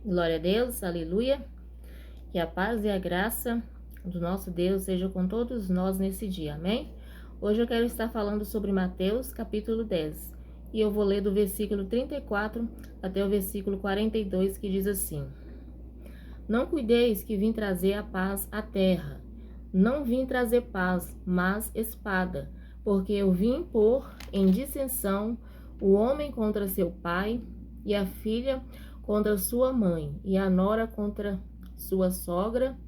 Glória a Deus, aleluia. Que a paz e a graça do nosso Deus seja com todos nós nesse dia, amém? Hoje eu quero estar falando sobre Mateus, capítulo 10. E eu vou ler do versículo 34 até o versículo 42, que diz assim: Não cuideis que vim trazer a paz à terra. Não vim trazer paz, mas espada, porque eu vim pôr em dissensão o homem contra seu pai, e a filha contra sua mãe, e a nora contra sua sogra,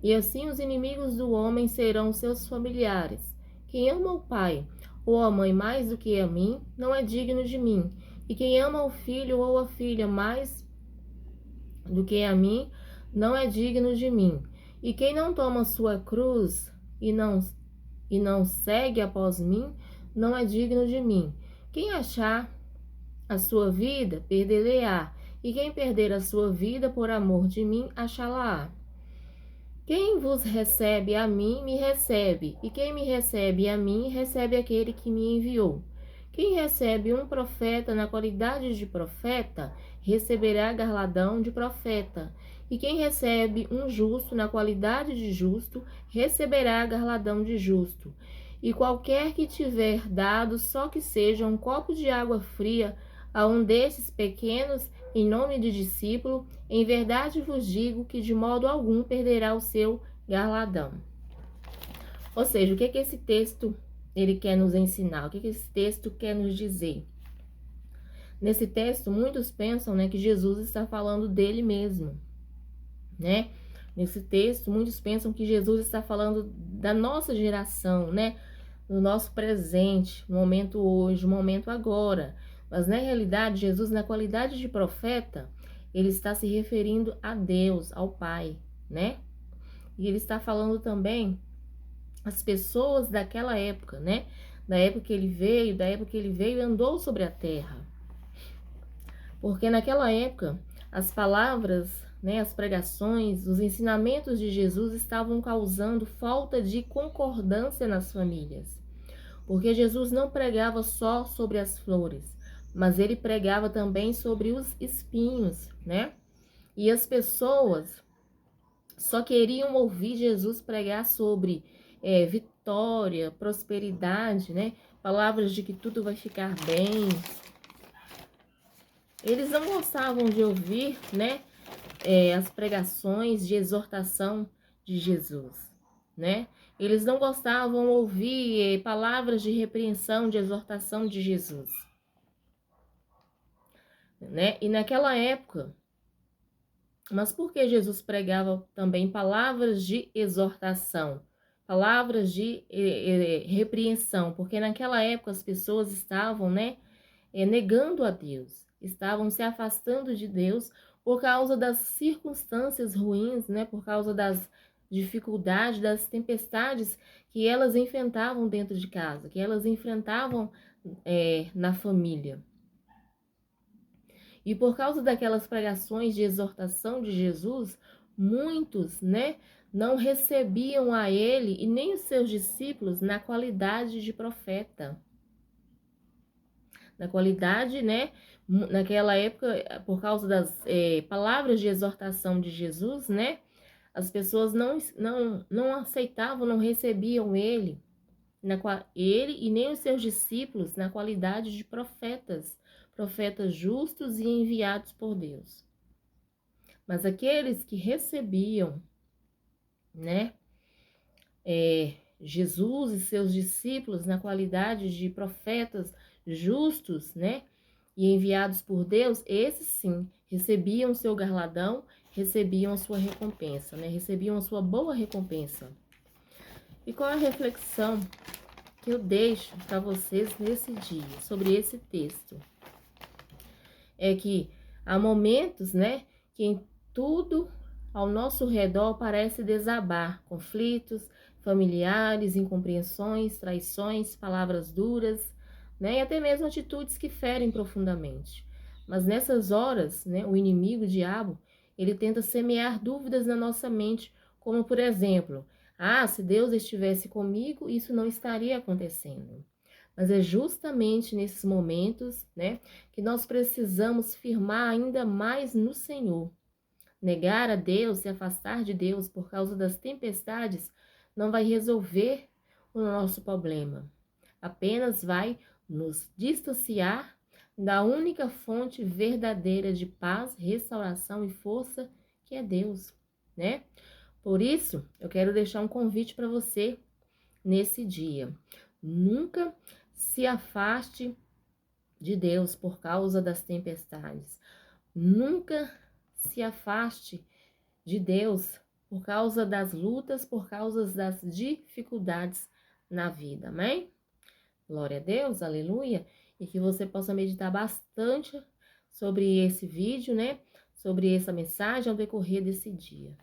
e assim os inimigos do homem serão seus familiares. Quem ama o pai ou a mãe mais do que a mim, não é digno de mim. E quem ama o filho ou a filha mais do que a mim, não é digno de mim. E quem não toma sua cruz e não segue após mim, não é digno de mim. Quem achar a sua vida, perdê-la-á, e quem perder a sua vida por amor de mim, achá-la-á. Quem vos recebe a mim, me recebe, e quem me recebe a mim, recebe aquele que me enviou. Quem recebe um profeta na qualidade de profeta, receberá galardão de profeta. E quem recebe um justo na qualidade de justo, receberá galardão de justo. E qualquer que tiver dado só que seja um copo de água fria a um desses pequenos, em nome de discípulo, em verdade vos digo que de modo algum perderá o seu galardão. Ou seja, o que é que esse texto ele quer nos ensinar? O que é que esse texto quer nos dizer? Nesse texto, muitos pensam, né, que Jesus está falando dele mesmo, né? Nesse texto, muitos pensam que Jesus está falando da nossa geração, né? No nosso presente, no momento hoje, no momento agora. Mas na realidade, Jesus, na qualidade de profeta, ele está se referindo a Deus, ao Pai, né? E ele está falando também às pessoas daquela época, né? Da época que ele veio e andou sobre a terra. Porque naquela época, as palavras, né, as pregações, os ensinamentos de Jesus estavam causando falta de concordância nas famílias. Porque Jesus não pregava só sobre as flores, mas ele pregava também sobre os espinhos, né? E as pessoas só queriam ouvir Jesus pregar sobre vitória, prosperidade, né? Palavras de que tudo vai ficar bem. Eles não gostavam de ouvir, né? As pregações de exortação de Jesus, né? Eles não gostavam de ouvir palavras de repreensão, de exortação de Jesus, né? E naquela época, mas por que Jesus pregava também palavras de exortação, palavras de repreensão? Porque naquela época as pessoas estavam, né, negando a Deus, estavam se afastando de Deus por causa das circunstâncias ruins, né, por causa das dificuldades, das tempestades que elas enfrentavam dentro de casa, que elas enfrentavam na família. E por causa daquelas pregações de exortação de Jesus, muitos, né, não recebiam a ele e nem os seus discípulos na qualidade de profeta. Na qualidade, né, naquela época, por causa das palavras de exortação de Jesus, né, as pessoas não aceitavam, não recebiam ele e nem os seus discípulos na qualidade de profetas, profetas justos e enviados por Deus. Mas aqueles que recebiam, né, Jesus e seus discípulos na qualidade de profetas justos, né, e enviados por Deus, esses sim recebiam seu galardão, recebiam a sua recompensa, né, recebiam a sua boa recompensa. E qual é a reflexão que eu deixo para vocês nesse dia, sobre esse texto? É que há momentos, né, que em tudo ao nosso redor parece desabar, conflitos familiares, incompreensões, traições, palavras duras, né, e até mesmo atitudes que ferem profundamente. Mas nessas horas, né, o inimigo, o diabo, ele tenta semear dúvidas na nossa mente, como por exemplo, se Deus estivesse comigo, isso não estaria acontecendo. Mas é justamente nesses momentos, né, que nós precisamos firmar ainda mais no Senhor. Negar a Deus, se afastar de Deus por causa das tempestades, não vai resolver o nosso problema. Apenas vai nos distanciar da única fonte verdadeira de paz, restauração e força, que é Deus, né? Por isso, eu quero deixar um convite para você nesse dia. Nunca se afaste de Deus por causa das tempestades. Nunca se afaste de Deus por causa das lutas, por causa das dificuldades na vida, amém? Glória a Deus, aleluia. E que você possa meditar bastante sobre esse vídeo, né? Sobre essa mensagem ao decorrer desse dia.